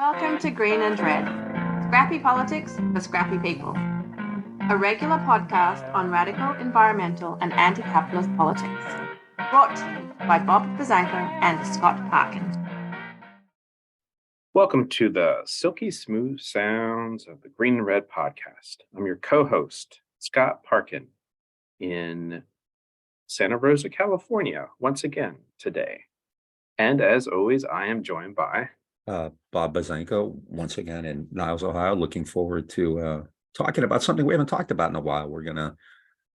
Welcome to Green and Red, scrappy politics for scrappy people. A regular podcast on radical, environmental and anti-capitalist politics. Brought to you by Bob Bazanko and Scott Parkin. Welcome to the silky smooth sounds of the Green and Red podcast. I'm your co-host, Scott Parkin, in Santa Rosa, California, once again today. And as always, I am joined by Bob Bazanko, once again in Niles, Ohio. Looking forward to talking about something we haven't talked about in a while. We're going to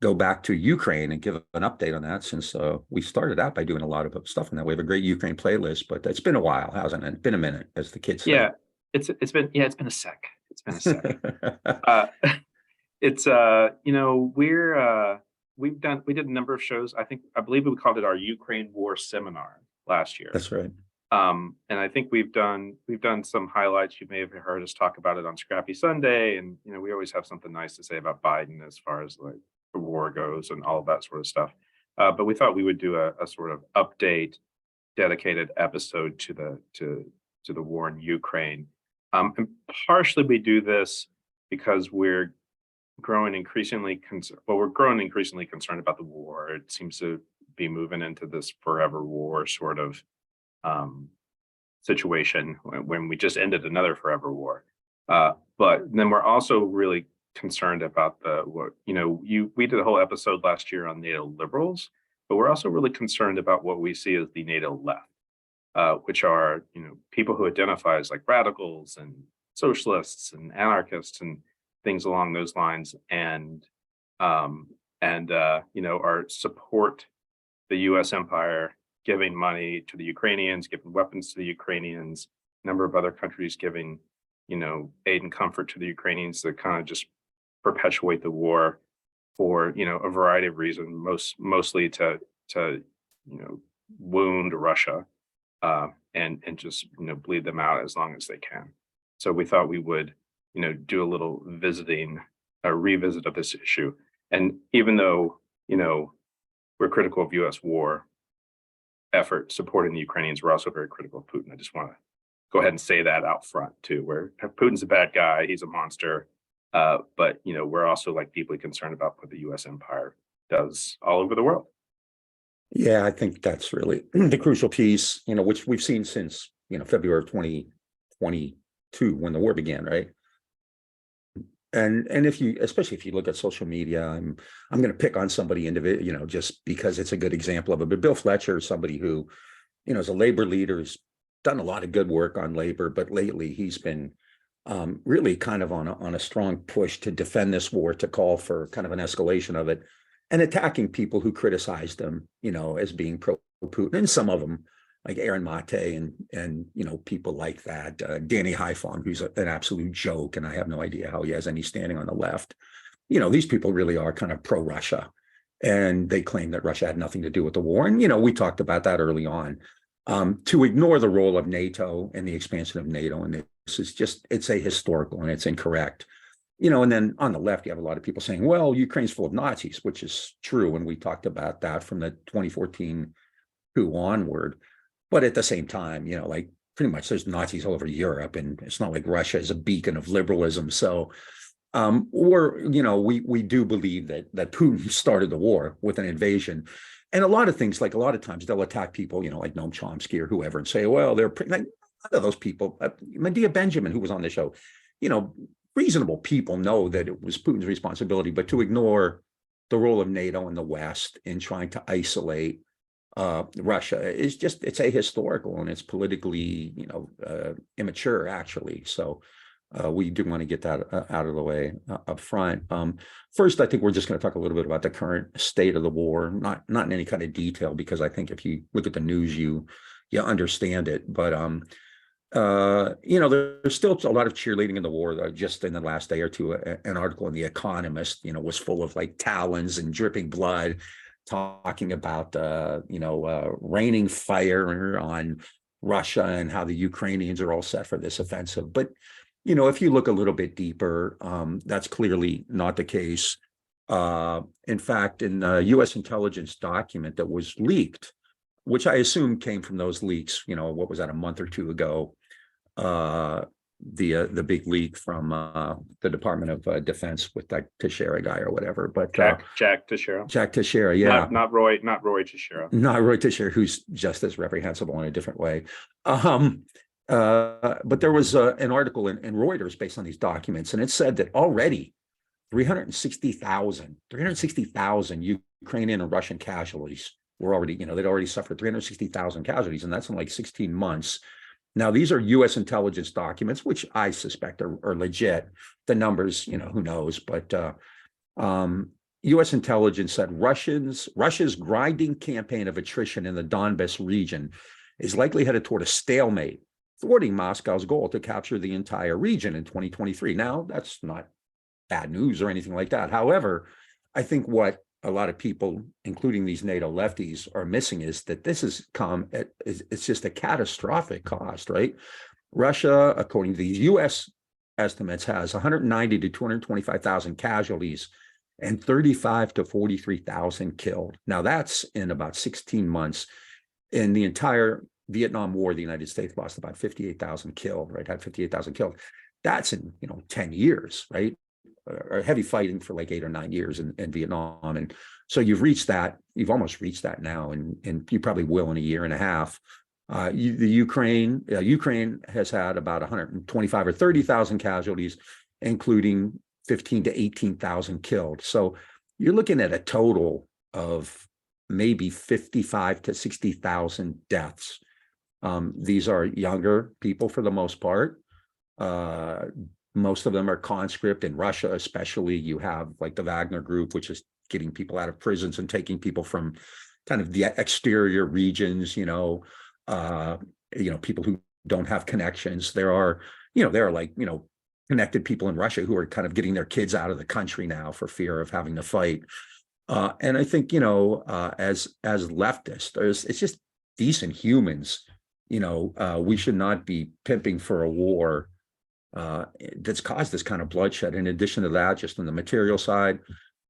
go back to Ukraine and give an update on that, since we started out by doing a lot of stuff on that. We have a great Ukraine playlist, but it's been a while, hasn't it? It's been a minute, as the kids say. Yeah, it's been a sec. It's been a sec. We did a number of shows. I believe we called it our Ukraine War Seminar last year. That's right. And I think we've done some highlights. You may have heard us talk about it on Scrappy Sunday, and we always have something nice to say about Biden as far as like the war goes and all of that sort of stuff. But we thought we would do a sort of update, dedicated episode to the war in Ukraine. And partially we do this because we're growing increasingly concerned about the war. It seems to be moving into this forever war sort of situation when we just ended another forever war. But then we're also really concerned about we did a whole episode last year on NATO liberals, but we're also really concerned about what we see as the NATO left, which are, people who identify as like radicals and socialists and anarchists and things along those lines, and support the U.S. empire, giving money to the Ukrainians, giving weapons to the Ukrainians, a number of other countries giving, aid and comfort to the Ukrainians to kind of just perpetuate the war for, a variety of reasons, mostly to wound Russia and just, bleed them out as long as they can. So we thought we would, do a little revisit of this issue. And even though, we're critical of U.S. war effort supporting the Ukrainians, we're also very critical of Putin. I just want to go ahead and say that out front too, where Putin's a bad guy, he's a monster, but we're also like deeply concerned about what the U.S. empire does all over the world. Yeah, I think that's really the crucial piece, which we've seen since February of 2022 when the war began, right? And especially if you look at social media, I'm going to pick on somebody individual, just because it's a good example of it. But Bill Fletcher is somebody who, is a labor leader, has done a lot of good work on labor, but lately he's been really kind of on a strong push to defend this war, to call for kind of an escalation of it, and attacking people who criticized him, as being pro-Putin, and some of them, like Aaron Mate and people like that, Danny Haiphong, who's an absolute joke, and I have no idea how he has any standing on the left. These people really are kind of pro-Russia, and they claim that Russia had nothing to do with the war. And we talked about that early on. To ignore the role of NATO and the expansion of NATO, and this is it's ahistorical and it's incorrect. And then on the left, you have a lot of people saying, well, Ukraine's full of Nazis, which is true, and we talked about that from the 2014 coup onward. But at the same time, like pretty much there's Nazis all over Europe, and it's not like Russia is a beacon of liberalism. So, we do believe that Putin started the war with an invasion, and a lot of things, like a lot of times they'll attack people, like Noam Chomsky or whoever, and say, well, they're like, none of those people. Medea Benjamin, who was on the show, reasonable people know that it was Putin's responsibility, but to ignore the role of NATO and the West in trying to isolate Russia is it's ahistorical, and it's politically, immature, actually. So we do want to get that out of the way up front. First, I think we're just going to talk a little bit about the current state of the war, not in any kind of detail, because I think if you look at the news, you understand it. But there's still a lot of cheerleading in the war. Just in the last day or two, an article in The Economist, was full of like talons and dripping blood, talking about, raining fire on Russia and how the Ukrainians are all set for this offensive. But, if you look a little bit deeper, that's clearly not the case. In fact, in the U.S. intelligence document that was leaked, which I assume came from those leaks, what was that, a month or two ago, the big leak from the Department of Defense with that Teixeira guy or whatever. But Jack Teixeira. Jack Teixeira, yeah, not Roy Teixeira. not Roy Teixeira, who's just as reprehensible in a different way. But there was an article in Reuters based on these documents, and it said that already 360,000 Ukrainian and Russian casualties were already, they'd already suffered 360,000 casualties, and that's in like 16 months. Now, these are U.S. intelligence documents, which I suspect are legit. The numbers, who knows, but U.S. intelligence said Russia's grinding campaign of attrition in the Donbas region is likely headed toward a stalemate, thwarting Moscow's goal to capture the entire region in 2023. Now, that's not bad news or anything like that. However, I think what a lot of people, including these NATO lefties, are missing is that this has come at, it's just a catastrophic cost, right? Russia, according to these U.S. estimates, has 190 to 225,000 casualties and 35 to 43,000 killed. Now, that's in about 16 months. In the entire Vietnam War, the United States lost about 58,000 killed, right? Had 58,000 killed. That's in, 10 years, right? Or heavy fighting for like 8 or 9 years in Vietnam. And so you've almost reached that now, and you probably will in a year and a half. Ukraine has had about 125 or 30,000 casualties, including 15 to 18,000 killed. So you're looking at a total of maybe 55 to 60,000 deaths. These are younger people for the most part. Most of them are conscript. In Russia, especially, you have like the Wagner group, which is getting people out of prisons and taking people from kind of the exterior regions, people who don't have connections. There are connected people in Russia who are kind of getting their kids out of the country now for fear of having to fight. And I think, as leftists, it's just decent humans. We should not be pimping for a war that's caused this kind of bloodshed. In addition to that, just on the material side,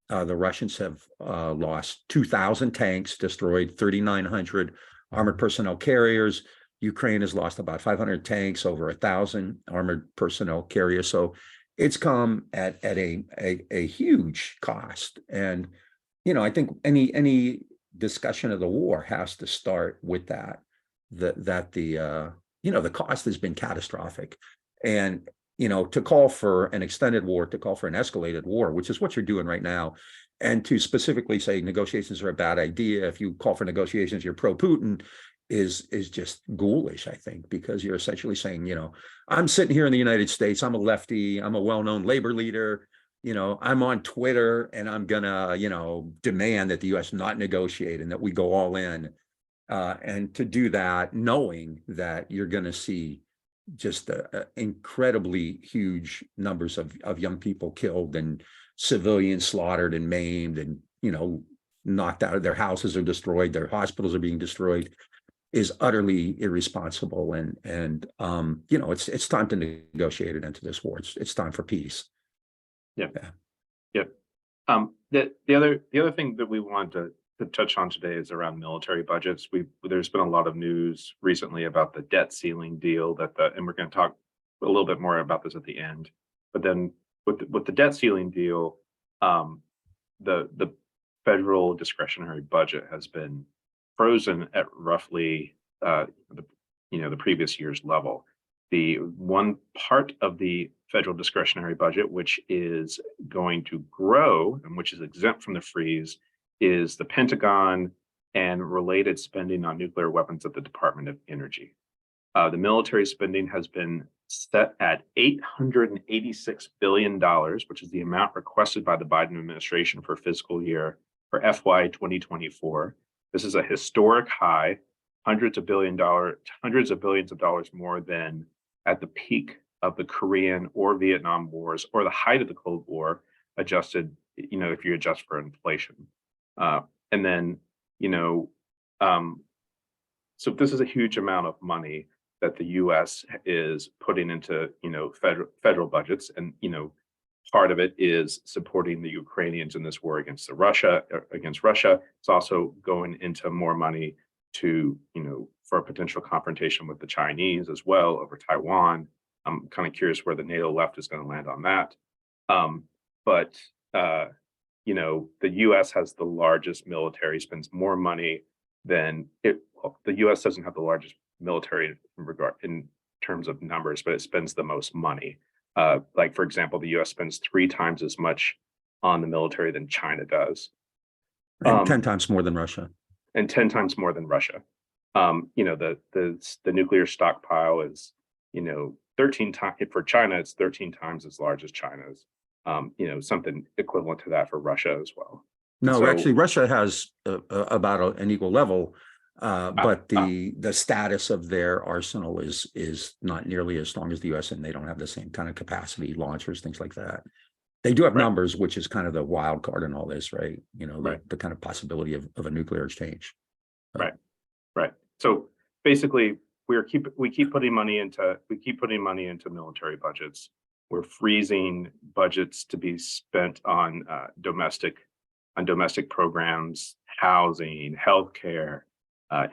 the Russians have lost 2,000 tanks, destroyed 3,900 armored personnel carriers. Ukraine has lost about 500 tanks, over 1,000 armored personnel carriers. So it's come at a huge cost. And, I think any discussion of the war has to start with that the cost has been catastrophic. And, to call for an extended war, to call for an escalated war, which is what you're doing right now, and to specifically say negotiations are a bad idea, if you call for negotiations, you're pro-Putin, is just ghoulish, I think, because you're essentially saying, I'm sitting here in the United States, I'm a lefty, I'm a well-known labor leader, I'm on Twitter, and I'm gonna, demand that the U.S. not negotiate and that we go all in. And to do that, knowing that you're going to see just incredibly huge numbers of young people killed and civilians slaughtered and maimed and, knocked out, their houses are destroyed, their hospitals are being destroyed, is utterly irresponsible. And it's time to negotiate an end to this war. It's time for peace. Yep. The other thing that we wanted to touch on today is around military budgets. There's been a lot of news recently about the debt ceiling deal and we're going to talk a little bit more about this at the end. But then with the debt ceiling deal, the federal discretionary budget has been frozen at roughly the previous year's level. The one part of the federal discretionary budget which is going to grow and which is exempt from the freeze is the Pentagon and related spending on nuclear weapons at the Department of Energy. The military spending has been set at $886 billion, which is the amount requested by the Biden administration for fiscal year for FY 2024. This is a historic high, hundreds of billions of dollars more than at the peak of the Korean or Vietnam wars or the height of the Cold War, adjusted, if you adjust for inflation. And then, so this is a huge amount of money that the U.S. is putting into, federal budgets. And, part of it is supporting the Ukrainians in this war against Russia. It's also going into more money to, for a potential confrontation with the Chinese as well over Taiwan. I'm kind of curious where the NATO left is going to land on that. But the U.S. has the largest military, spends more money than it. Well, the U.S. doesn't have the largest military in terms of numbers, but it spends the most money. Like, for example, the U.S. spends 3 times as much on the military than China does. And 10 times more than Russia. And 10 times more than Russia. The nuclear stockpile is, 13 times for China, it's 13 times as large as China's. Something equivalent to that for Russia as well. No, actually, Russia has about an equal level, but the status of their arsenal is not nearly as strong as the U.S., and they don't have the same kind of capacity, launchers, things like that. They do have numbers, which is kind of the wild card in all this, right? The kind of possibility of a nuclear exchange. Right. So basically, we keep putting money into military budgets. We're freezing budgets to be spent on domestic programs, housing, healthcare,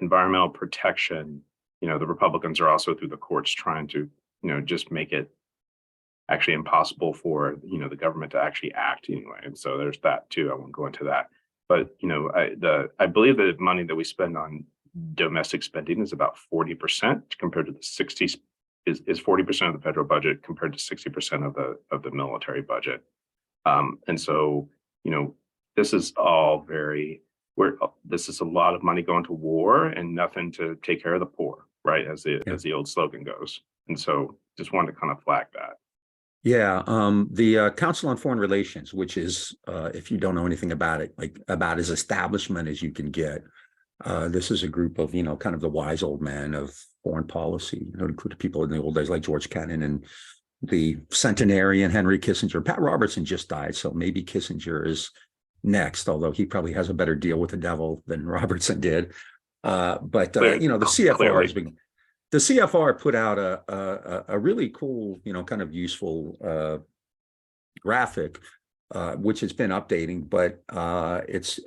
environmental protection. The Republicans are also through the courts trying to, just make it actually impossible for the government to actually act anyway. And so there's that too. I won't go into that. But I believe the money that we spend on domestic spending is about 40% compared to the 60s. Is 40% of the federal budget compared to 60% of the military budget. And so, this is all this is a lot of money going to war and nothing to take care of the poor, right? As the old slogan goes. And so just wanted to kind of flag that. Yeah, the Council on Foreign Relations, which is, if you don't know anything about it, like about as establishment as you can get. This is a group of, kind of the wise old men of foreign policy, including people in the old days like George Kennan and the centenarian Henry Kissinger. Pat Robertson just died, so maybe Kissinger is next, although he probably has a better deal with the devil than Robertson did. But the CFR has been. The CFR put out a really cool, kind of useful graphic, which has been updating, but it's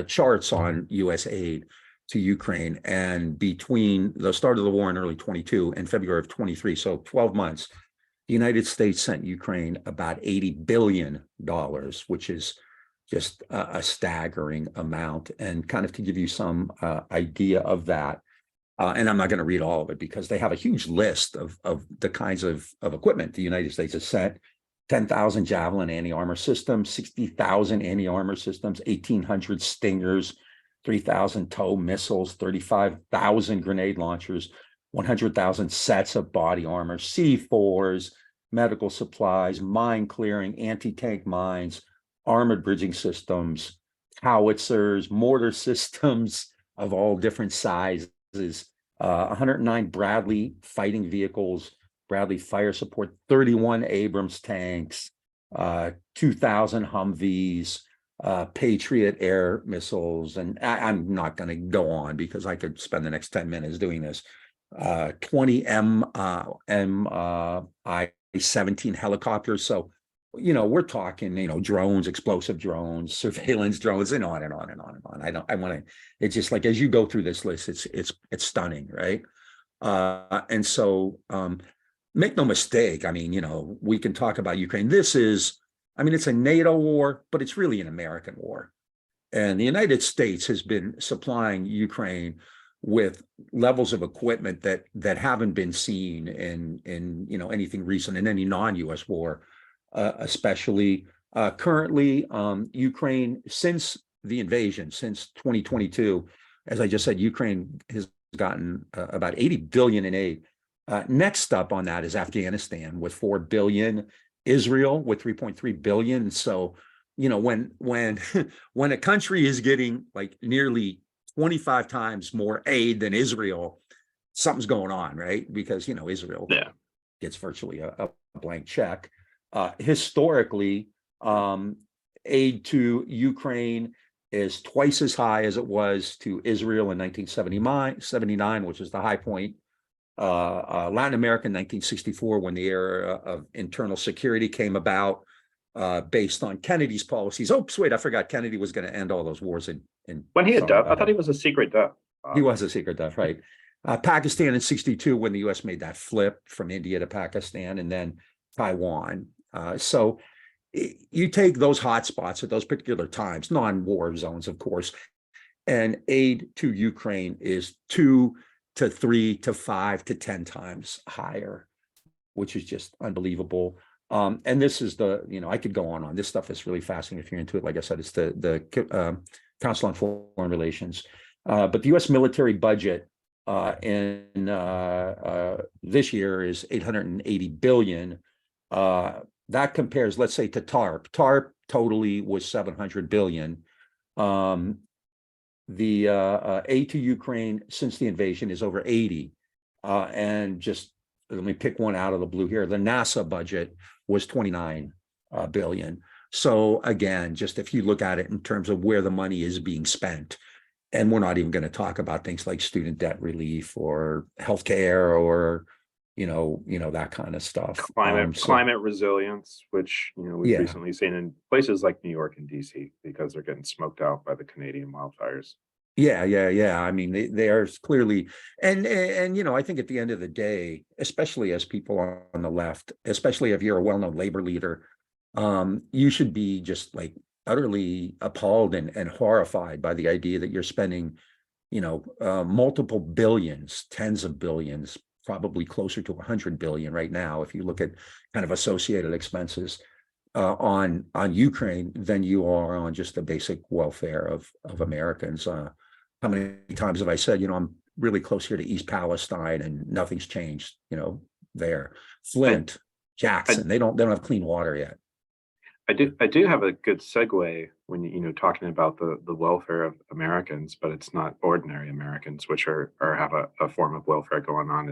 charts on U.S. aid to Ukraine, and between the start of the war in early 22 and February of 23, so 12 months, the United States sent Ukraine about $80 billion, which is just a staggering amount. And kind of to give you some idea of that, and I'm not going to read all of it because they have a huge list of the kinds of equipment the United States has sent. 10,000 Javelin anti-armor systems, 60,000 anti-armor systems, 1,800 Stingers, 3,000 TOW missiles, 35,000 grenade launchers, 100,000 sets of body armor, C4s, medical supplies, mine clearing, anti-tank mines, armored bridging systems, howitzers, mortar systems of all different sizes, 109 Bradley fighting vehicles, Bradley fire support, 31 Abrams tanks, 2,000 Humvees, Patriot air missiles, and I'm not going to go on because I could spend the next 10 minutes doing this. 20 Mi-17 helicopters. So, we're talking, drones, explosive drones, surveillance drones, and on and on and on and on. It's just like, as you go through this list, it's stunning, right? And so, make no mistake. We can talk about Ukraine. This is, it's a NATO war, but it's really an American war. And the United States has been supplying Ukraine with levels of equipment that haven't been seen in anything recent in any non-US war, especially currently Ukraine, since the invasion, since 2022, as I just said, Ukraine has gotten about 80 billion in aid. Next up on that is Afghanistan with 4 billion, Israel with 3.3 billion. So, when a country is getting like nearly 25 times more aid than Israel, something's going on, right? Because, Israel gets virtually a blank check. Historically, aid to Ukraine is twice as high as it was to Israel in 1979, which is the high point. Latin America in 1964, when the era of internal security came about, based on Kennedy's policies. Oh, wait, I forgot Kennedy was going to end all those wars in when he had dove. I thought he was a secret dove. He was a secret dove, right? Pakistan in 62 when the US made that flip from India to Pakistan, and then Taiwan. So you take those hotspots at those particular times, non-war zones, of course, and aid to Ukraine is 2 to 3 to 5 to 10 times higher, which is just unbelievable. And this is I could go on. This stuff is really fascinating if you're into it. Like I said, it's the Council on Foreign Relations. But the U.S. military budget in this year is $880 billion. That compares, let's say, to TARP. TARP totally was $700 billion. The aid to Ukraine since the invasion is over 80. And just let me pick one out of the blue here. The NASA budget was 29 billion. So again, just if you look at it in terms of where the money is being spent, and we're not even going to talk about things like student debt relief or healthcare or that kind of stuff. Climate resilience, which we've recently seen in places like New York and DC because they're getting smoked out by the Canadian wildfires. Yeah. I mean, they are clearly, and I think at the end of the day, especially as people on the left, especially if you're a well-known labor leader, you should be just like utterly appalled and horrified by the idea that you're spending, multiple billions, tens of billions, probably closer to 100 billion right now, if you look at kind of associated expenses on Ukraine than you are on just the basic welfare of Americans. How many times have I said, I'm really close here to East Palestine and nothing's changed, there. Flint, Jackson, they don't have clean water yet. I do have a good segue when talking about the welfare of Americans, but it's not ordinary Americans, which are have a form of welfare going on.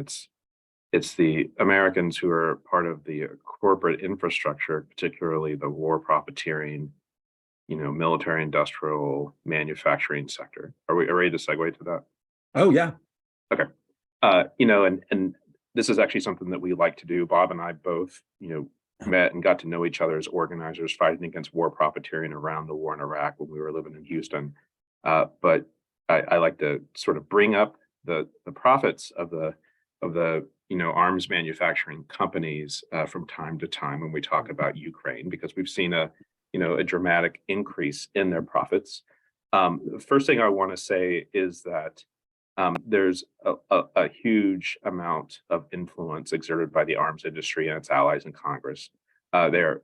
It's the Americans who are part of the corporate infrastructure, particularly the war profiteering, military industrial manufacturing sector. Are we ready to segue to that? Oh yeah. Okay. And this is actually something that we like to do. Bob and I both, met and got to know each other as organizers fighting against war profiteering around the war in Iraq when we were living in Houston. But I like to sort of bring up the profits of the arms manufacturing companies from time to time when we talk about Ukraine, because we've seen a dramatic increase in their profits. The first thing I want to say is that there's a huge amount of influence exerted by the arms industry and its allies in Congress. The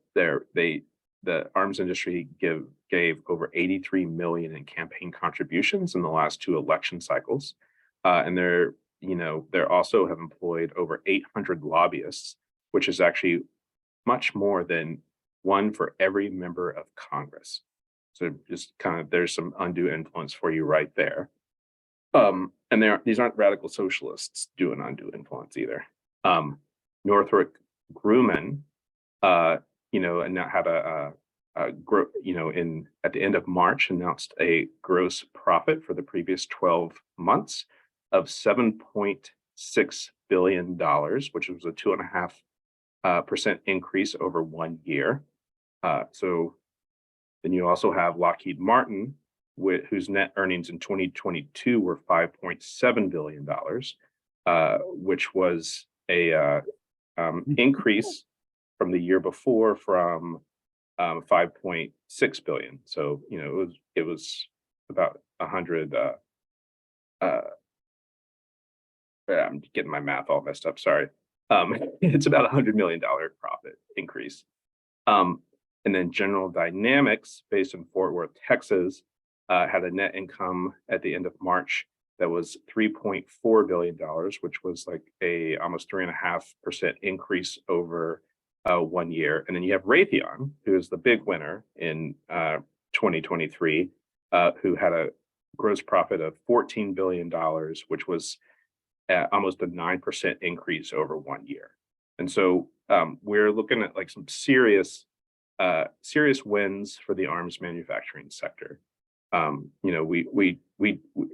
arms industry gave over 83 million in campaign contributions in the last 2 election cycles, and they're also have employed over 800 lobbyists, which is actually much more than one for every member of Congress. So just kind of there's some undue influence for you right there. And these aren't radical socialists doing undue influence either. Northrop Grumman, and that had at the end of March announced a gross profit for the previous 12 months of $7.6 billion, which was a 2.5% increase over 1 year. So then you also have Lockheed Martin, whose net earnings in 2022 were $5.7 billion, which was a increase from the year before from 5.6 billion. So it was about 100. I'm getting my math all messed up. Sorry. It's about $100 million profit increase. And then General Dynamics, based in Fort Worth, Texas, had a net income at the end of March that was $3.4 billion, which was like a almost 3.5% increase over 1 year. And then you have Raytheon, who is the big winner in 2023, who had a gross profit of $14 billion, which was almost a 9% increase over 1 year. And so we're looking at like some serious wins for the arms manufacturing sector.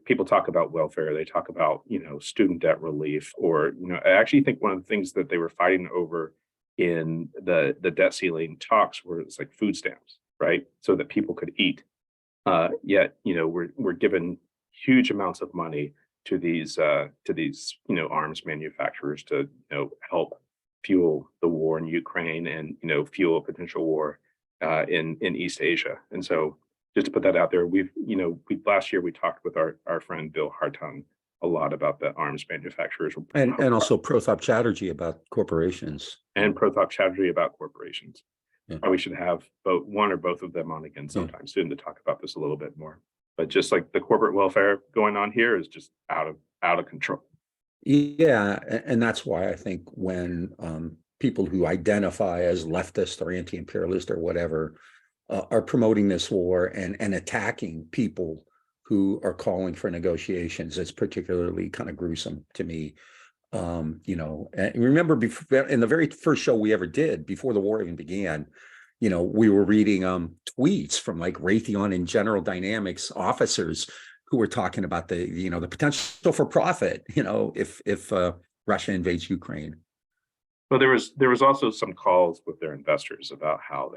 People talk about welfare. They talk about, student debt relief, or, I actually think one of the things that they were fighting over in the debt ceiling talks were it's like food stamps, right? So that people could eat. Yet, we're given huge amounts of money these arms manufacturers to help fuel the war in Ukraine and fuel a potential war in East Asia. And so just to put that out there, we last year we talked with our friend Bill Hartung a lot about the arms manufacturers and also Pratap Chatterjee about corporations. And Pratap Chatterjee about corporations. Yeah. Probably should have one or both of them on again sometime soon to talk about this a little bit more. But just like the corporate welfare going on here is just out of control. Yeah, and that's why I think when people who identify as leftist or anti-imperialist or whatever are promoting this war and attacking people who are calling for negotiations, it's particularly kind of gruesome to me. And remember, before, in the very first show we ever did, before the war even began, we were reading tweets from like Raytheon and General Dynamics officers who were talking about the potential for profit, if Russia invades Ukraine. Well, there was also some calls with their investors about how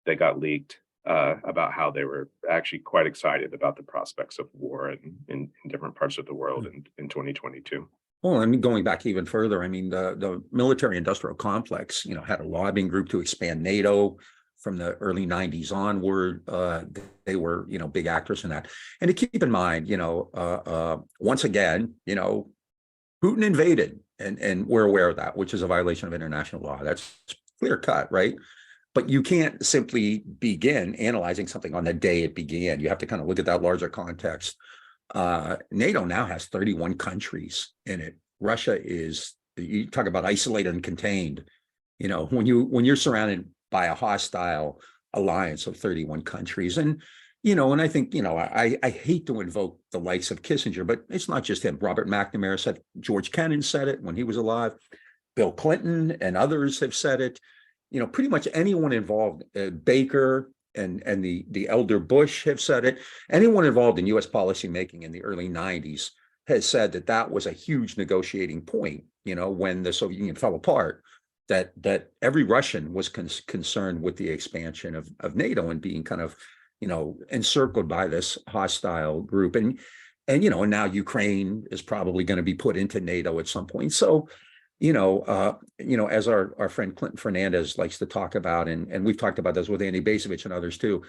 they got leaked, about how they were actually quite excited about the prospects of war in different parts of the world in 2022. Well, I mean, going back even further, I mean, the military-industrial complex, had a lobbying group to expand NATO from the early 90s onward. They were, big actors in that. And to keep in mind, once again, Putin invaded, and we're aware of that, which is a violation of international law. That's clear cut, right? But you can't simply begin analyzing something on the day it began. You have to kind of look at that larger context. NATO now has 31 countries in it. Russia is, you talk about isolated and contained. When you're surrounded by a hostile alliance of 31 countries, and I think I hate to invoke the likes of Kissinger, but it's not just him. Robert McNamara said it. George Kennan said it when he was alive. Bill Clinton and others have said it. Pretty much anyone involved, Baker and the elder Bush have said it. Anyone involved in U.S. policymaking in the early 90s has said that was a huge negotiating point, when the Soviet Union fell apart, that every Russian was concerned with the expansion of NATO and being kind of, encircled by this hostile group. And now Ukraine is probably going to be put into NATO at some point. So, as our friend Clinton Fernandez likes to talk about, and we've talked about this with Andy Basevich and others too,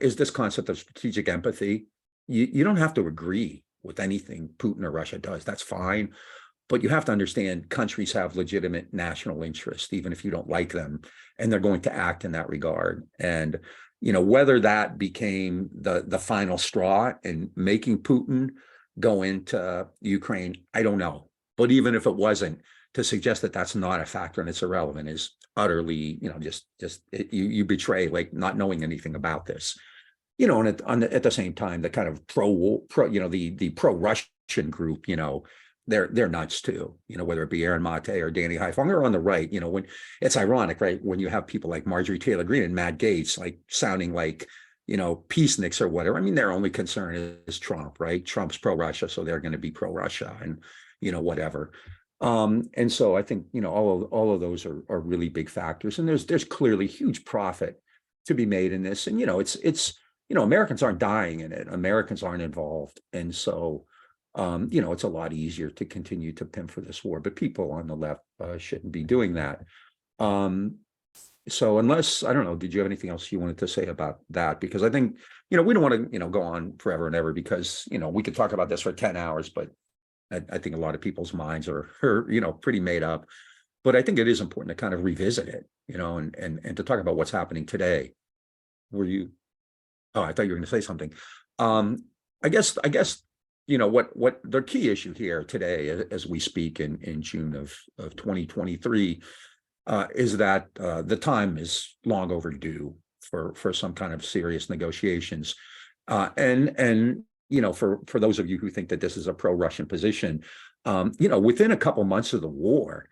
is this concept of strategic empathy. You don't have to agree with anything Putin or Russia does. That's fine. But you have to understand countries have legitimate national interest, even if you don't like them, and they're going to act in that regard. And, whether that became the final straw in making Putin go into Ukraine, I don't know. But even if it wasn't, to suggest that that's not a factor and it's irrelevant is utterly, you betray like not knowing anything about this, and at the same time, the kind of the pro-Russian group, they're nuts too, whether it be Aaron Mate or Danny Haiphong or on the right, when it's ironic, right? When you have people like Marjorie Taylor Greene and Matt Gaetz, like sounding like, peaceniks or whatever. I mean, their only concern is Trump, right? Trump's pro-Russia, so they're going to be pro-Russia and, whatever. And so I think, all of those are really big factors. And there's clearly huge profit to be made in this. And, it's Americans aren't dying in it. Americans aren't involved. And so, it's a lot easier to continue to pimp for this war, but people on the left shouldn't be doing that. So unless, I don't know, did you have anything else you wanted to say about that? Because I think, we don't want to, go on forever and ever because, we could talk about this for 10 hours, but I think a lot of people's minds are pretty made up. But I think it is important to kind of revisit it, and to talk about what's happening today. Oh, I thought you were going to say something. I guess, what the key issue here today, as we speak in June of 2023, is that the time is long overdue for some kind of serious negotiations. And for those of you who think that this is a pro-Russian position, within a couple months of the war,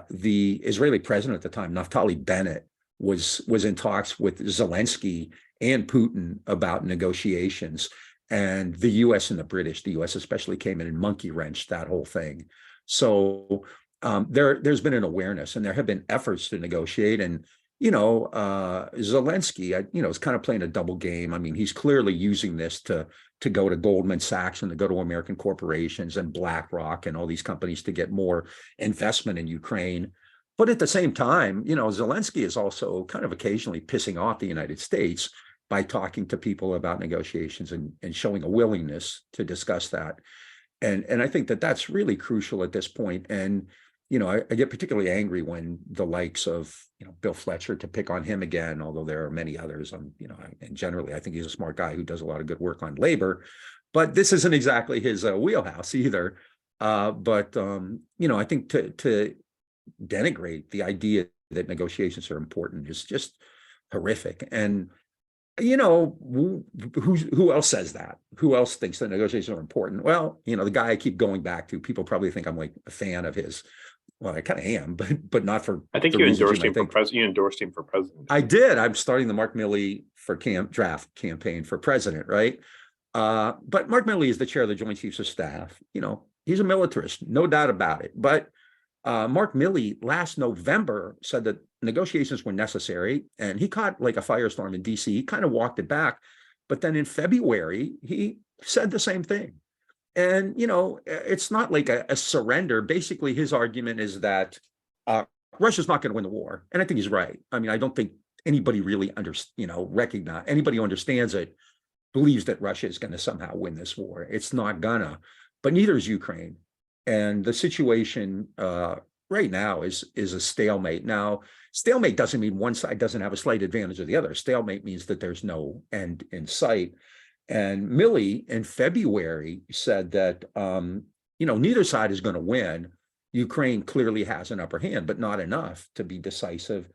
the Israeli president at the time, Naftali Bennett, was in talks with Zelensky and Putin about negotiations. And the U.S. and the U.S. especially came in and monkey wrenched that whole thing. So there's been an awareness, and there have been efforts to negotiate. And Zelensky, is kind of playing a double game. I mean, he's clearly using this to to go to Goldman Sachs and to go to American corporations and BlackRock and all these companies to get more investment in Ukraine. But at the same time, Zelensky is also kind of occasionally pissing off the United States by talking to people about negotiations and showing a willingness to discuss that. And I think that that's really crucial at this point. And, I get particularly angry when the likes of, Bill Fletcher, to pick on him again, although there are many others, and generally, I think he's a smart guy who does a lot of good work on labor, but this isn't exactly his wheelhouse either. But I think to denigrate the idea that negotiations are important is just horrific. And who else says that? Who else thinks that negotiations are important? Well, the guy I keep going back to, people probably think I'm like a fan of his. Well, I kind of am, but not for. I think you endorsed him for president. You endorsed him for president. I did. I'm starting the Mark Milley for draft campaign for president, right? But Mark Milley is the chair of the Joint Chiefs of Staff. He's a militarist, no doubt about it. But Mark Milley last November said that negotiations were necessary, and he caught like a firestorm in DC. He kind of walked it back, but then in February he said the same thing. And it's not like a surrender. Basically, his argument is that Russia's not going to win the war, and I think he's right. I mean, I don't think anybody really anybody who understands it believes that Russia is going to somehow win this war. It's not gonna, but neither is Ukraine. And the situation right now is a stalemate. Now, stalemate doesn't mean one side doesn't have a slight advantage of the other. Stalemate means that there's no end in sight. And Milley in February said that neither side is going to win. Ukraine clearly has an upper hand, but not enough to be decisive.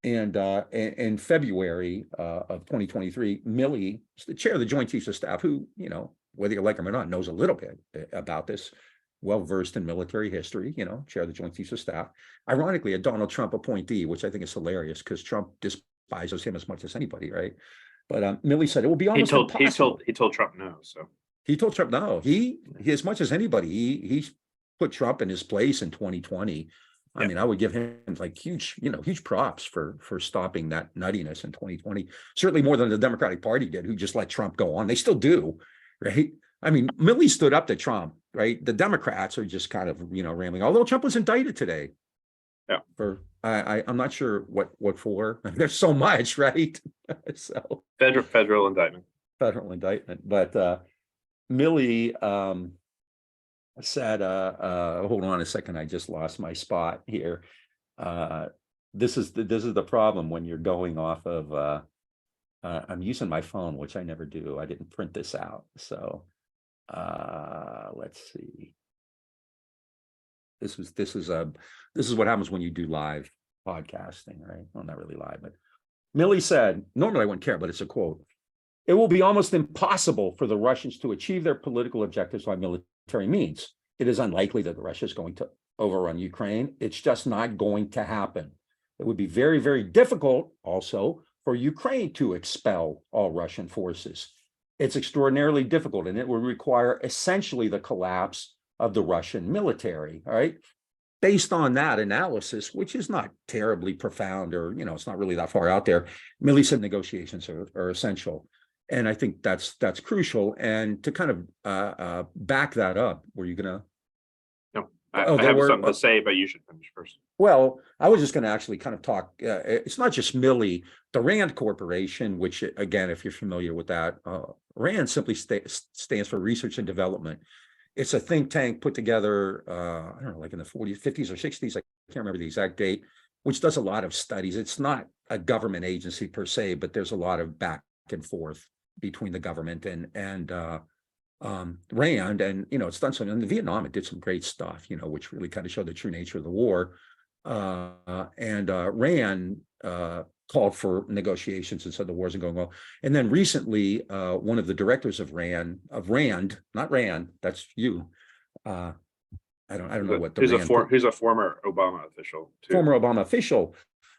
And in February of 2023, Milley, the chair of the Joint Chiefs of Staff, who whether you like him or not, knows a little bit about this, well-versed in military history, chair of the Joint Chiefs of Staff, ironically, a Donald Trump appointee, which I think is hilarious because Trump despises him as much as anybody, right? But Milley said it will be almost impossible. He told Trump no. So he told Trump no. He as much as anybody, he put Trump in his place in 2020. I mean, I would give him like huge props for stopping that nuttiness in 2020. Certainly more than the Democratic Party did, who just let Trump go on. They still do, right? I mean, Milley stood up to Trump, right? The Democrats are just kind of, rambling. Although Trump was indicted today. Yeah. For I'm not sure what for. There's so much, right? So federal indictment. Federal indictment. But Milley said, hold on a second, I just lost my spot here. This is the problem when you're going off of I'm using my phone, which I never do. I didn't print this out. So let's see. This is what happens when you do live podcasting, right? Well, not really live, but Milley said, normally I wouldn't care, but it's a quote. It will be almost impossible for the Russians to achieve their political objectives by military means. It is unlikely that Russia is going to overrun Ukraine. It's just not going to happen. It would be very, very difficult also for Ukraine to expel all Russian forces. It's extraordinarily difficult, and it would require essentially the collapse of the Russian military, all right? Based on that analysis, which is not terribly profound or, it's not really that far out there, Milley said negotiations are essential. And I think that's crucial. And to kind of back that up, were you going to? No, I have something to say, but you should finish first. Well, I was just going to actually kind of talk. It's not just Milley, the RAND Corporation, which, again, if you're familiar with that, RAND simply stands for Research and Development. It's a think tank put together, I don't know, like in the 40s, 50s or 60s. I can't remember the exact date, which does a lot of studies. It's not a government agency per se, but there's a lot of back and forth between the government and RAND. And, it's done something in Vietnam. It did some great stuff, which really kind of showed the true nature of the war. And RAND called for negotiations and said the war isn't going well. And then recently, one of the directors of RAND, not RAND, that's you. I don't know what the who's a former Obama official too. Former Obama official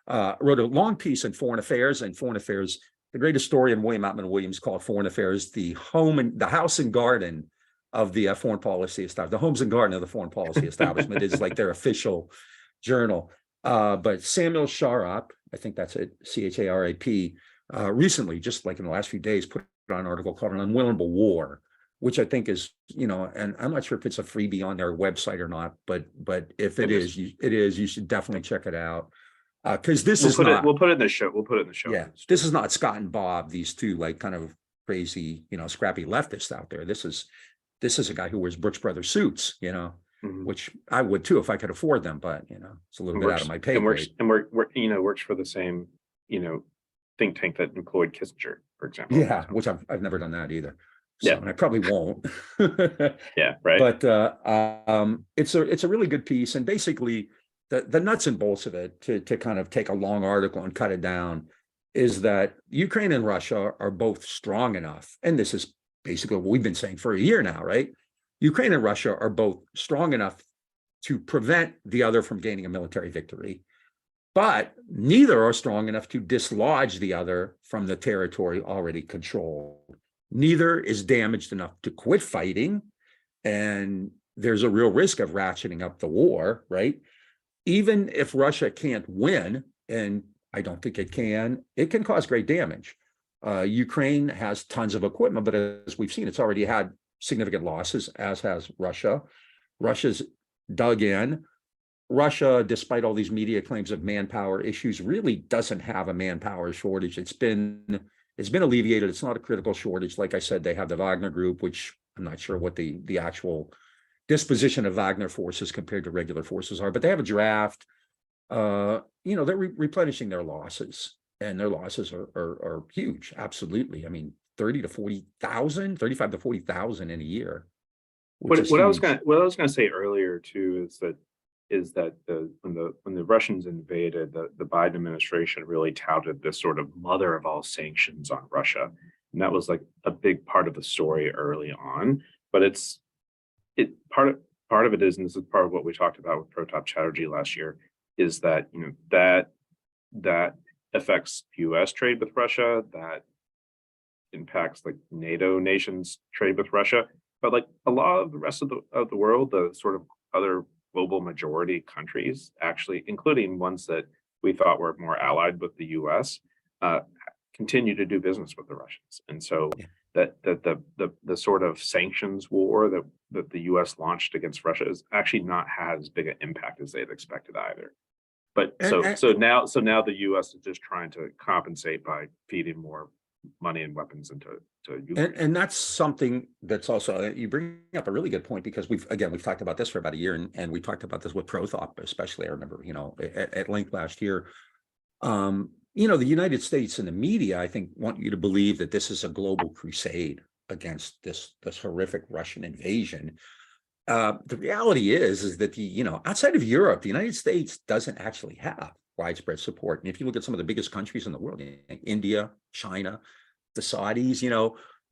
wrote a long piece in Foreign Affairs. And Foreign Affairs, the great historian William Outman Williams called Foreign Affairs the house and garden of the foreign policy establishment. The homes and garden of the foreign policy establishment is like their official journal. But Samuel Sharap, I think that's it, CHARAP, recently, just like in the last few days, put on an article called An Unwinnable War, which I think is, and I'm not sure if it's a freebie on their website or not, but if it is, you should definitely check it out. Because this is not, we'll put it in the show. We'll put it in the show. yeah, this is not Scott and Bob, these two like kind of crazy, scrappy leftists out there. This is a guy who wears Brooks Brothers suits, which I would too if I could afford them, but it's a little bit out of my pay grade. Works for the same, think tank that employed Kissinger, for example. Yeah, which I've never done that either. So, and I probably won't. Yeah, right. But it's a really good piece, and basically the nuts and bolts of it, to kind of take a long article and cut it down, is that Ukraine and Russia are both strong enough, and this is basically what we've been saying for a year now, right? Ukraine and Russia are both strong enough to prevent the other from gaining a military victory, but neither are strong enough to dislodge the other from the territory already controlled. Neither is damaged enough to quit fighting, and there's a real risk of ratcheting up the war, right? Even if Russia can't win, and I don't think it can cause great damage. Ukraine has tons of equipment, but as we've seen, it's already had significant losses, as has Russia. Russia's dug in. Russia, despite all these media claims of manpower issues, really doesn't have a manpower shortage. It's been alleviated. It's not a critical shortage. Like I said, they have the Wagner Group, which I'm not sure what the actual disposition of Wagner forces compared to regular forces are, but they have a draft. They're replenishing their losses, and their losses are huge. Absolutely. I mean, 35 to 40,000 in a year. What I was going to say earlier too is that when the Russians invaded, the Biden administration really touted this sort of mother of all sanctions on Russia, and that was like a big part of the story early on. But part of it is, and this is part of what we talked about with Pratap Chatterjee last year, is that that affects U.S. trade with Russia, that impacts like NATO nations' trade with Russia, but like a lot of the rest of the world, the sort of other global majority countries, actually, including ones that we thought were more allied with the U.S., continue to do business with the Russians, and so that the sort of sanctions war that the U.S. launched against Russia is actually not had as big an impact as they had expected either. But so now the U.S. is just trying to compensate by feeding more money and weapons into Ukraine. And that's something that's also, you bring up a really good point, because we've talked about this for about a year, and we talked about this with Prothop, especially. I remember, at length last year. The United States and the media, I think, want you to believe that this is a global crusade against this horrific Russian invasion. The reality is that outside of Europe, the United States doesn't actually have widespread support. And if you look at some of the biggest countries in the world, India, China, the Saudis,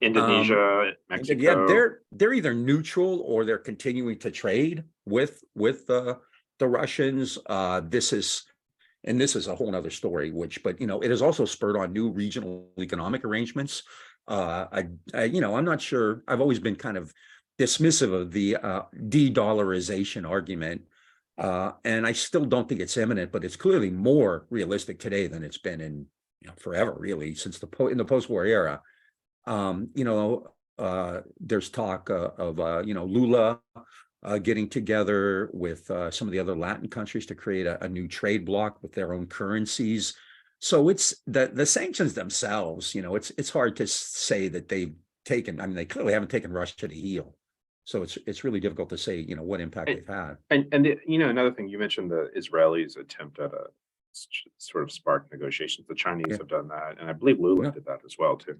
Indonesia, Mexico, yeah, they're either neutral or they're continuing to trade with the Russians. This is a whole nother story, but it has also spurred on new regional economic arrangements. I'm not sure. I've always been kind of dismissive of the de-dollarization argument, and I still don't think it's imminent, but it's clearly more realistic today than it's been in forever, really, since in the post-war era. There's talk of Lula getting together with some of the other Latin countries to create a new trade bloc with their own currencies. So it's the sanctions themselves, it's hard to say that they've taken, I mean, they clearly haven't taken Russia to heel. So it's really difficult to say, what impact they've had. And another thing, you mentioned the Israelis' attempt at a sort of spark negotiations. The Chinese have done that, and I believe Lula did that as well too.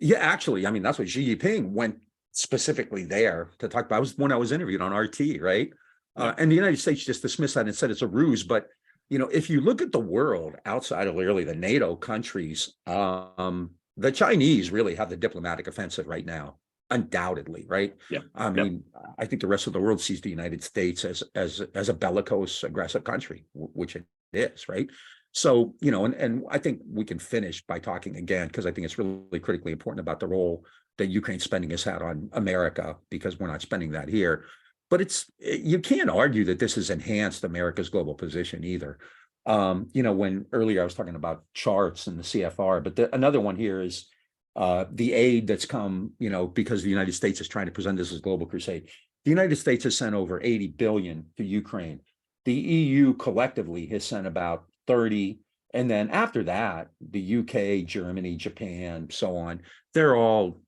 Yeah, actually, I mean, that's what Xi Jinping went specifically there to talk about. When I was interviewed on RT, right? And the United States just dismissed that and said it's a ruse. But if you look at the world outside of really the NATO countries, the Chinese really have the diplomatic offensive right now, undoubtedly, right? Yeah. I mean, I think the rest of the world sees the United States as a bellicose, aggressive country, which it is, right? So, and I think we can finish by talking again, because I think it's really critically important about the role that Ukraine's spending has had on America, because we're not spending that here. But you can't argue that this has enhanced America's global position either. When earlier I was talking about charts and the CFR, but another one here is, the aid that's come, because the United States is trying to present this as a global crusade. The United States has sent over 80 billion to Ukraine. The EU collectively has sent about 30. And then after that, the UK, Germany, Japan, so on, they're all,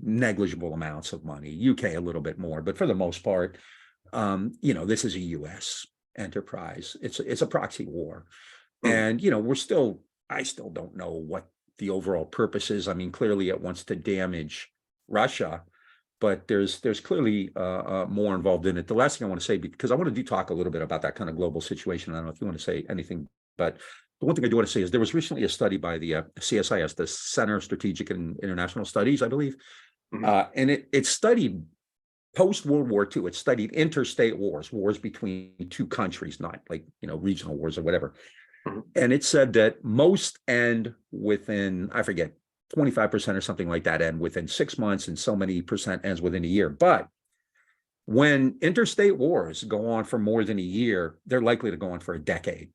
negligible amounts of money. UK a little bit more, but for the most part, this is a US enterprise. It's a proxy war. And, I still don't know what the overall purpose is. I mean, clearly it wants to damage Russia, but there's clearly more involved in it. The last thing I want to say, because I want to talk a little bit about that kind of global situation. I don't know if you want to say anything, but the one thing I do want to say is there was recently a study by the CSIS, the Center of Strategic and International Studies, I believe, and it studied post-World War II. It studied interstate wars between two countries, not like, regional wars or whatever. And it said that most end within, I forget, 25% or something like that end within 6 months, and so many percent ends within a year. But when interstate wars go on for more than a year, they're likely to go on for a decade.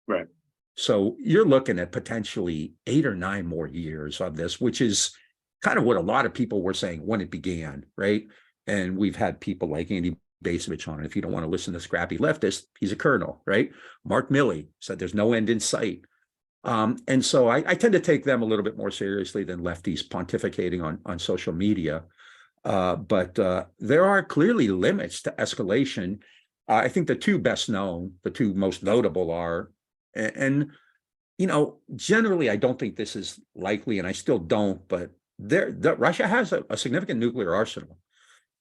Right. So you're looking at potentially 8 or 9 more years of this, which is kind of what a lot of people were saying when it began, right? And we've had people like Andy Basovich on it. If you don't want to listen to scrappy leftist, he's a colonel, right? Mark Milley said there's no end in sight. And so I tend to take them a little bit more seriously than lefties pontificating on social media. But there are clearly limits to escalation. I think the two best known, the two most notable are, and generally I don't think this is likely, and I still don't, but Russia has a significant nuclear arsenal.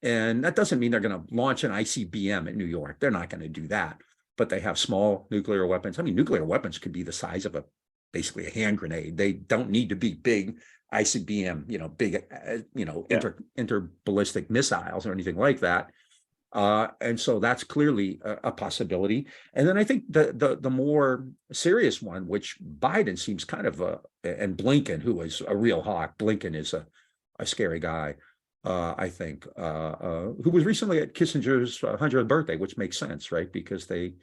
And that doesn't mean they're going to launch an ICBM at New York. They're not going to do that. But they have small nuclear weapons. I mean, nuclear weapons could be the size of basically a hand grenade. They don't need to be big ICBM, big, interballistic missiles or anything like that. And so that's clearly a possibility. And then I think the more serious one, which Biden seems kind of and Blinken, who is a real hawk, Blinken is a scary guy. I think, who was recently at Kissinger's 100th birthday, which makes sense, right? Because they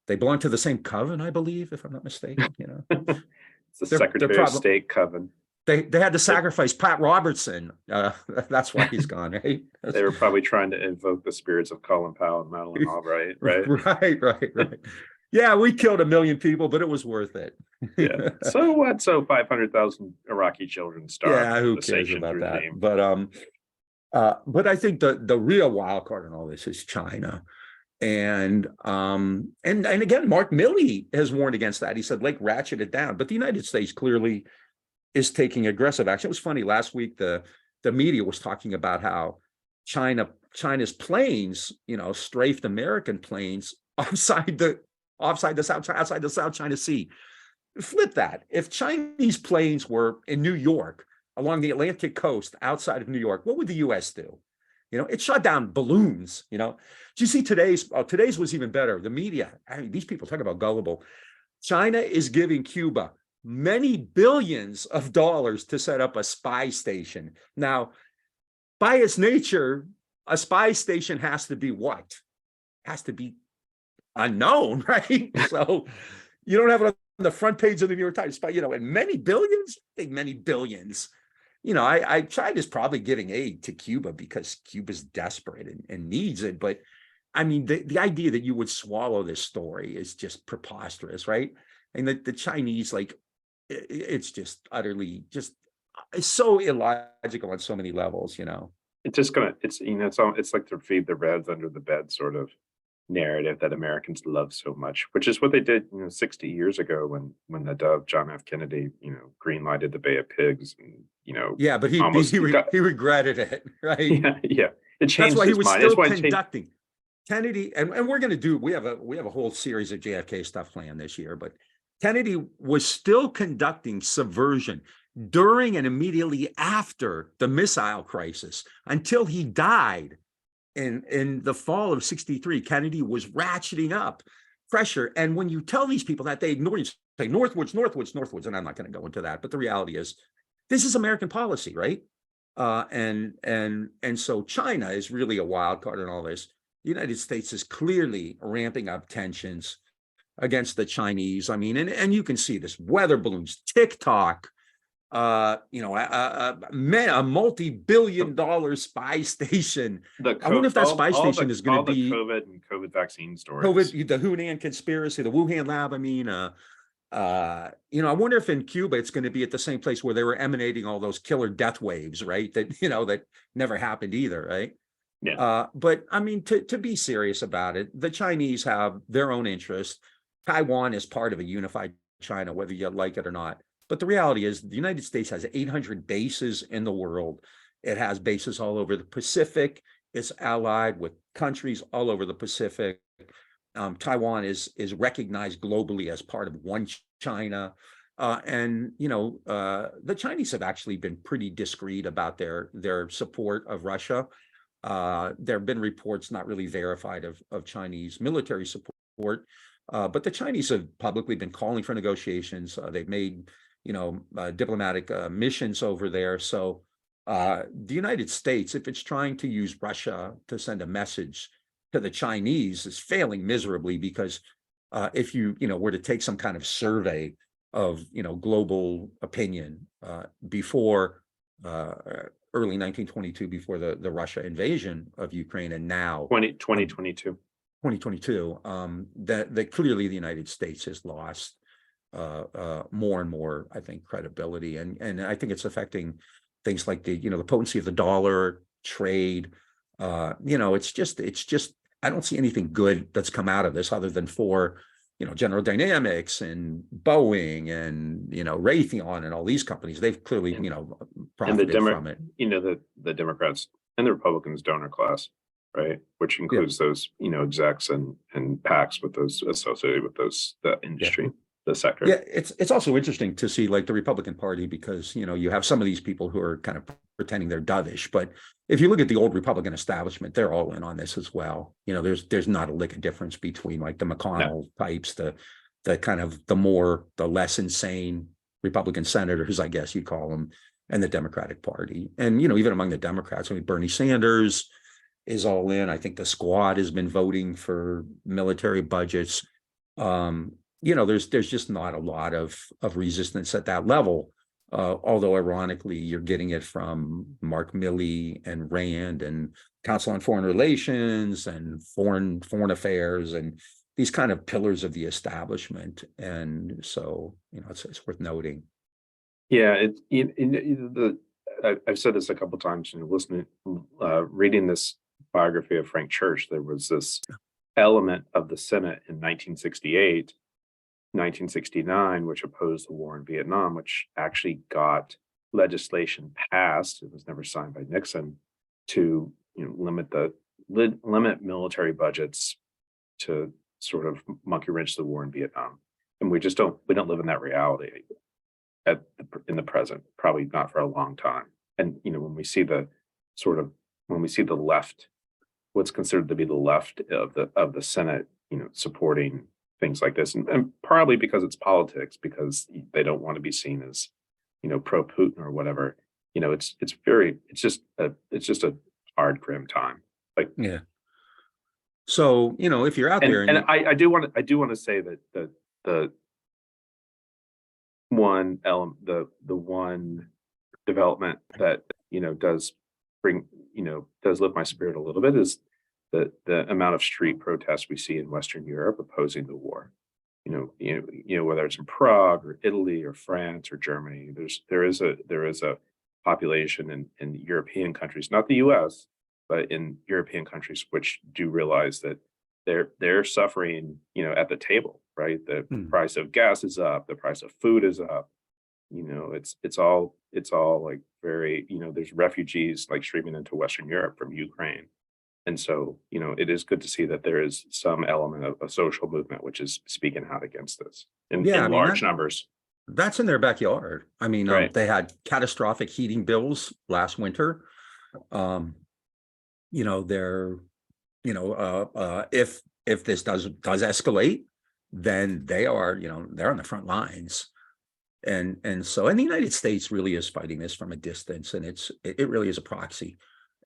belong to the same coven, I believe, if I'm not mistaken. It's the Secretary of State coven. They had to sacrifice Pat Robertson. That's why he's gone, right? They were probably trying to invoke the spirits of Colin Powell and Madeleine Albright, right? Right. Yeah, we killed 1 million people, but it was worth it. Yeah. So what? So 500,000 Iraqi children starved. Yeah, who cares about that? But I think the real wild card in all this is China. And again, Mark Milley has warned against that. He said, ratchet it down. But the United States clearly is taking aggressive action. It was funny, last week, the media was talking about how China's planes, strafed American planes outside the South China Sea. Flip that. If Chinese planes were in New York, along the Atlantic coast outside of New York, what would the US do? It shot down balloons. Do you see today's was even better. The media, these people talk about gullible. China is giving Cuba many billions of dollars to set up a spy station. Now, by its nature, a spy station has to be what? Has to be unknown, right? So you don't have it on the front page of the New York Times, but and many billions, many billions. China's probably giving aid to Cuba because Cuba's desperate and needs it. But I mean, the idea that you would swallow this story is just preposterous, right? And the Chinese, it's just utterly it's so illogical on so many levels, It's just it's like to feed the Reds under the bed sort of narrative that Americans love so much, which is what they did 60 years ago when the Dove John F. Kennedy green lighted the Bay of Pigs, and yeah, but he regretted it, right? Yeah. It changed. That's why he was still conducting Kennedy, and we're going to do we have a whole series of JFK stuff planned this year, but Kennedy was still conducting subversion during and immediately after the missile crisis until he died. In the fall of '63, Kennedy was ratcheting up pressure. And when you tell these people that, they ignore you, say northwards, and I'm not going to go into that. But the reality is, this is American policy, right? And so China is really a wild card in all this. The United States is clearly ramping up tensions against the Chinese. I mean, and you can see this: weather balloons, TikTok, a multi-billion-dollar spy station. I wonder if that spy station is going to be COVID and COVID vaccine stories. COVID, the Hunan conspiracy, the Wuhan lab. I mean, I wonder if in Cuba it's going to be at the same place where they were emanating all those killer death waves, right? That that never happened either, right? Yeah. But I mean, to be serious about it, the Chinese have their own interest. Taiwan is part of a unified China, whether you like it or not. But the reality is the United States has 800 bases in the world. It has bases all over the Pacific. It's allied with countries all over the Pacific. Taiwan is recognized globally as part of one China. The Chinese have actually been pretty discreet about their support of Russia. There have been reports, not really verified, of Chinese military support, but the Chinese have publicly been calling for negotiations. They've made diplomatic missions over there. So the United States, if it's trying to use Russia to send a message to the Chinese, is failing miserably, because if you were to take some kind of survey of global opinion before early 1922, before the Russia invasion of Ukraine, and now 2022, that clearly the United States has lost more and more, I think, credibility, and I think it's affecting things like the potency of the dollar, trade. It's just I don't see anything good that's come out of this, other than for General Dynamics and Boeing and Raytheon and all these companies. They've clearly profited from it. The Democrats and the Republicans donor class, right, which includes those execs and PACs with those associated with the industry. The sector. Yeah, it's also interesting to see, like, the Republican Party, because you have some of these people who are kind of pretending they're dovish, but if you look at the old Republican establishment, they're all in on this as well. There's not a lick of difference between, like, the McConnell types, the less insane Republican senators, I guess you'd call them, and the Democratic Party. And even among the Democrats, I mean, Bernie Sanders is all in. I think the Squad has been voting for military budgets. There's just not a lot of resistance at that level. Although ironically, you're getting it from Mark Milley and Rand and Council on Foreign Relations and Foreign Affairs, and these kind of pillars of the establishment. And so, it's worth noting. Yeah, I've said this a couple of times. Reading this biography of Frank Church, there was this element of the Senate in 1968. 1969, which opposed the war in Vietnam, which actually got legislation passed. It was never signed by Nixon, to limit military budgets to sort of monkey wrench the war in Vietnam. And we don't live in that reality in the present, probably not for a long time. And when we see the left, what's considered to be the left of the Senate, supporting things like this, and probably because it's politics, because they don't want to be seen as pro-Putin or whatever. It's just a hard, grim time. Like, yeah. So if you're out there, and I do want to say that the one element, the one development that does lift my spirit a little bit is the amount of street protests we see in Western Europe opposing the war. Whether it's in Prague or Italy or France or Germany, there is a population in European countries, not the U.S., but in European countries, which do realize that they're suffering, at the table, right? The price of gas is up, the price of food is up. It's all like very, there's refugees like streaming into Western Europe from Ukraine. And so, it is good to see that there is some element of a social movement which is speaking out against this in large numbers. That's in their backyard. I mean, right. They had catastrophic heating bills last winter. If this does escalate, then they are, they're on the front lines. And the United States really is fighting this from a distance, and it really is a proxy.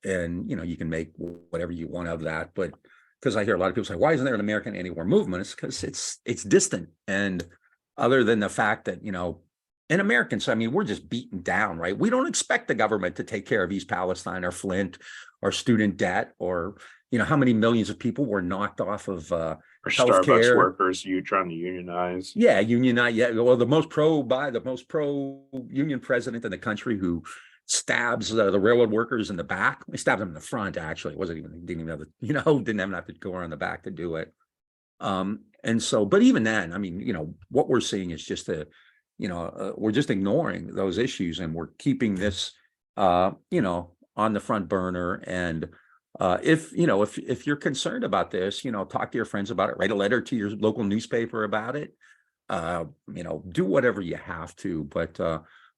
And you can make whatever you want of that, but because I hear a lot of people say, why isn't there an American anti-war movement? It's because it's distant. And other than the fact that And Americans, I mean, we're just beaten down, right? We don't expect the government to take care of East Palestine or Flint or student debt or, how many millions of people were knocked off of Or Starbucks healthcare. workers, you trying to unionize. Yeah, unionize. Yeah, well, the most pro union president in the country who stabs the railroad workers in the back. He stabbed them in the front. Actually, it wasn't even didn't even have didn't even have to go around the back to do it. And so, but even then, I mean, what we're seeing is just we're just ignoring those issues, and we're keeping this, on the front burner. And if you're concerned about this, talk to your friends about it, write a letter to your local newspaper about it, do whatever you have to. But,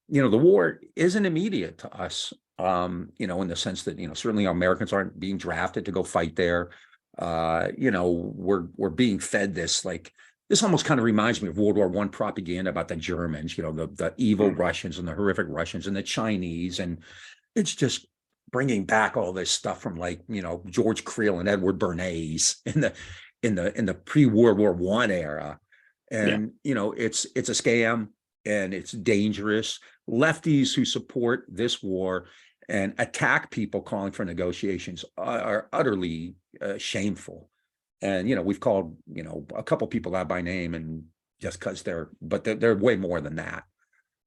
the war isn't immediate to us, in the sense that, certainly Americans aren't being drafted to go fight there. We're being fed this almost kind of reminds me of World War I propaganda about the Germans, the evil Russians and the horrific Russians and the Chinese. And it's just bringing back all this stuff from George Creel and Edward Bernays in the pre-World War I era. And, it's a scam and it's dangerous. Lefties who support this war and attack people calling for negotiations are utterly shameful. And, we've called, a couple people out by name, and just because they're way more than that.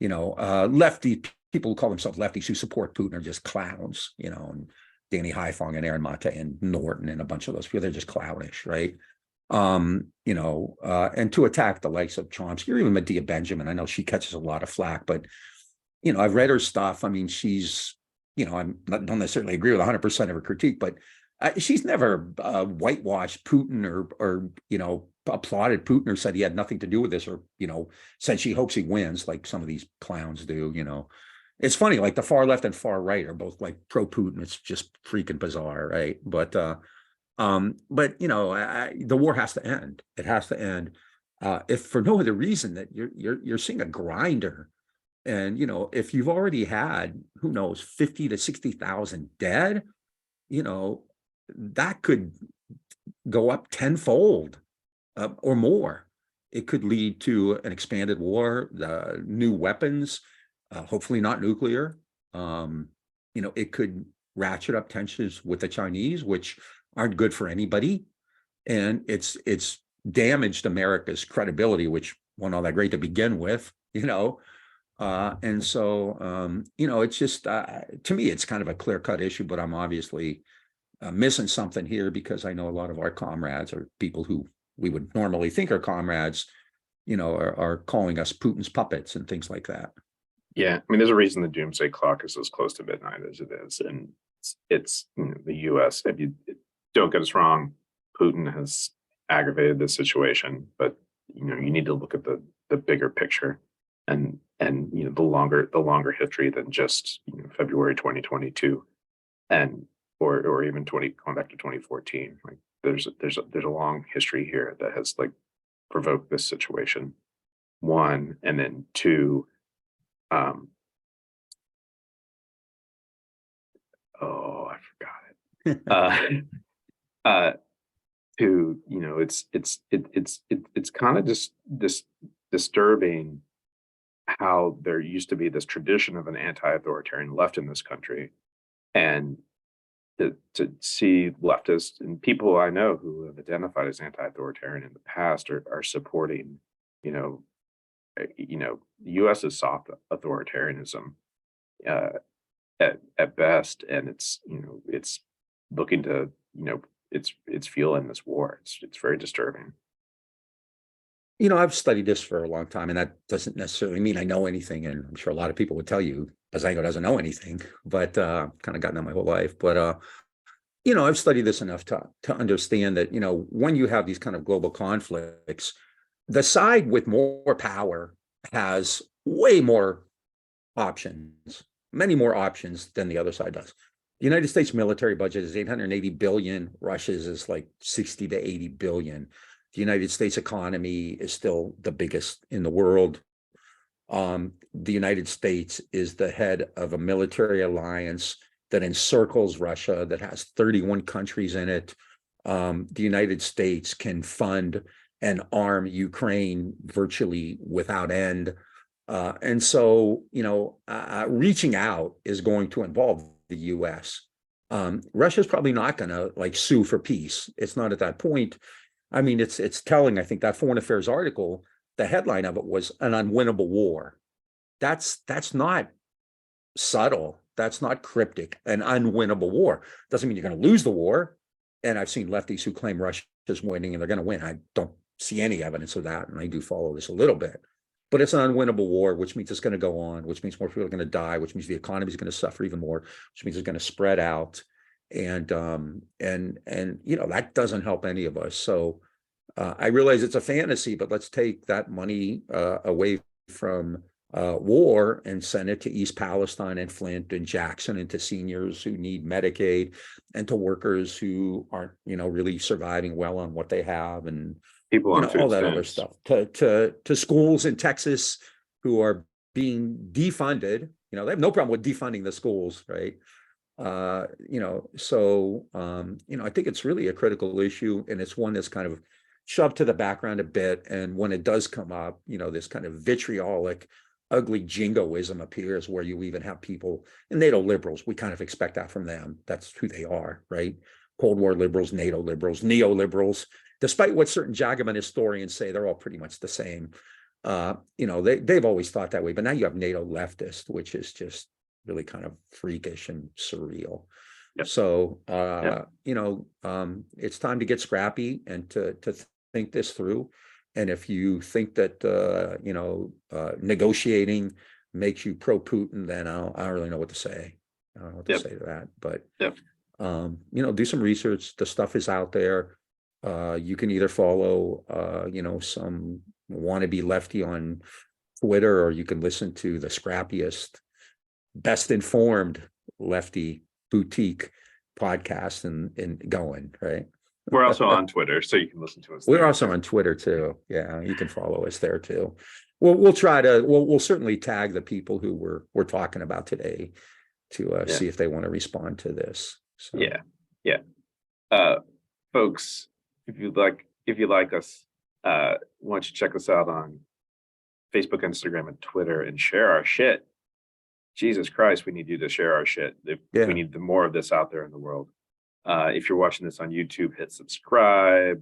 Lefty people who call themselves lefties who support Putin are just clowns, and Danny Haiphong and Aaron Mate and Norton and a bunch of those people, they're just clownish, right? And to attack the likes of Chomsky or even Medea Benjamin, I know she catches a lot of flack, but, I've read her stuff. I mean, she's, don't necessarily agree with 100% of her critique, but she's never whitewashed Putin or applauded Putin or said he had nothing to do with this, or said she hopes he wins like some of these clowns do. It's funny, like the far left and far right are both pro-Putin. It's just freaking bizarre, right? But the war has to end. It has to end, if for no other reason that you're seeing a grinder. And if you've already had, who knows, 50 to 60,000 dead, that could go up tenfold or more. It could lead to an expanded war, new weapons, hopefully not nuclear. It could ratchet up tensions with the Chinese, which aren't good for anybody. And it's damaged America's credibility, which wasn't all that great to begin with, and so, it's just, to me, it's kind of a clear-cut issue, but I'm obviously missing something here, because I know a lot of our comrades, or people who we would normally think are comrades, are calling us Putin's puppets and things like that. Yeah, I mean, there's a reason the doomsday clock is as close to midnight as it is, and it's the U.S. If you don't get us wrong, Putin has aggravated this situation, but you need to look at the bigger picture, and the longer history than just February 2022, and or even going back to 2014. Like there's a long history here that has provoked this situation. One, and then two, I forgot it. Two, it's kind of just this disturbing how there used to be this tradition of an anti-authoritarian left in this country, and to see leftists and people I know who have identified as anti-authoritarian in the past are supporting, the U.S.'s soft authoritarianism at best, and it's looking to it's fueling this war. It's very disturbing. I've studied this for a long time, and that doesn't necessarily mean I know anything. And I'm sure a lot of people would tell you Bazango doesn't know anything, but kind of gotten that my whole life. But, I've studied this enough to understand that, when you have these kind of global conflicts, the side with more power has way more options, many more options than the other side does. The United States military budget is $880 billion. Russia's is 60 to 80 billion. The United States economy is still the biggest in the world. The United States is the head of a military alliance that encircles Russia, that has 31 countries in it. The United States can fund and arm Ukraine virtually without end. And so, reaching out is going to involve the US. Russia's probably not going to like sue for peace. It's not at that point. I mean, it's telling. I think that Foreign Affairs article, the headline of it was an unwinnable war. That's not subtle. That's not cryptic. An unwinnable war doesn't mean you're going to lose the war. And I've seen lefties who claim Russia's winning and they're going to win. I don't see any evidence of that, and I do follow this a little bit. But it's an unwinnable war, which means it's going to go on, which means more people are going to die, which means the economy is going to suffer even more, which means it's going to spread out, and that doesn't help any of us. So I realize it's a fantasy, but let's take that money away from war and send it to East Palestine and Flint and Jackson, and to seniors who need Medicaid, and to workers who aren't, really surviving well on what they have, and people on all that other stuff, to schools in Texas who are being defunded. They have no problem with defunding the schools, right? I think it's really a critical issue, and it's one that's kind of shoved to the background a bit. And when it does come up, this kind of vitriolic, ugly jingoism appears, where you even have people, and NATO liberals, we kind of expect that from them. That's who they are, right? Cold War liberals, NATO liberals, neoliberals. Despite what certain Jacobin historians say, they're all pretty much the same. They've always thought that way. But now you have NATO Leftist, which is just really kind of freakish and surreal. Yep. So, it's time to get scrappy and to think this through. And if you think that, negotiating makes you pro-Putin, then I don't really know what to say. I don't know what to say to that. But, do some research. The stuff is out there. You can either follow, some wannabe lefty on Twitter, or you can listen to the scrappiest, best informed lefty boutique podcast and going, right? We're also on Twitter, so you can listen to us. We're also on Twitter too. Yeah, you can follow us there too. We'll certainly tag the people who we're talking about today to see if they want to respond to this. So. Yeah. Folks, if you like us, why don't you check us out on Facebook, Instagram, and Twitter, and share our shit. Jesus Christ, we need you to share our shit. We need more of this out there in the world. If you're watching this on YouTube, hit subscribe.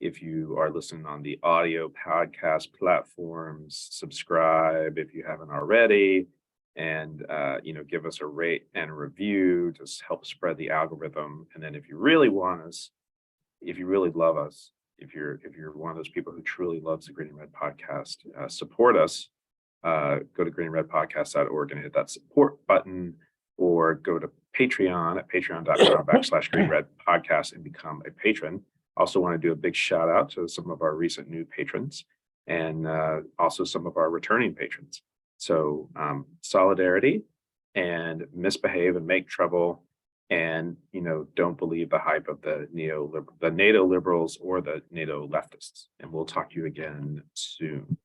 If you are listening on the audio podcast platforms, subscribe if you haven't already, and give us a rate and review to help spread the algorithm. And then if you really want us, if you really love us, if you're one of those people who truly loves the Green and Red podcast, support us. Go to greenredpodcast.org and hit that support button, or go to Patreon at patreon.com/greenredpodcast and become a patron. Also want to do a big shout out to some of our recent new patrons, and also some of our returning patrons. So solidarity, and misbehave and make trouble, and don't believe the hype of the NATO liberals or the NATO leftists. And we'll talk to you again soon.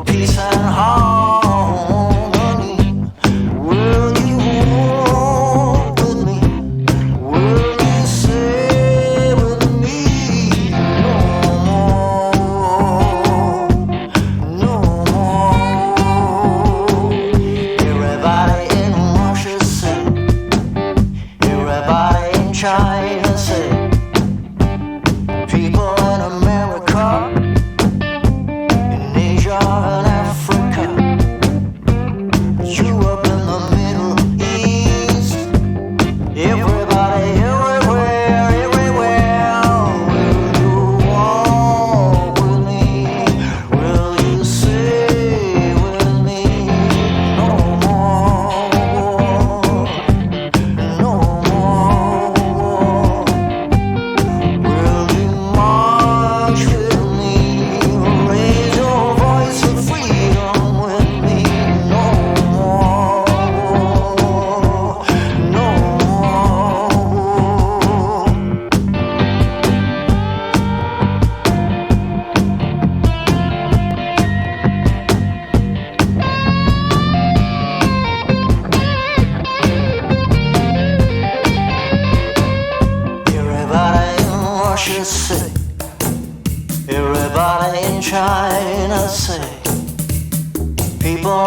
Peace and harmony.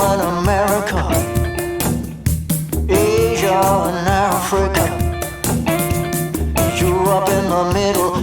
and America, Asia and Africa, Europe in the middle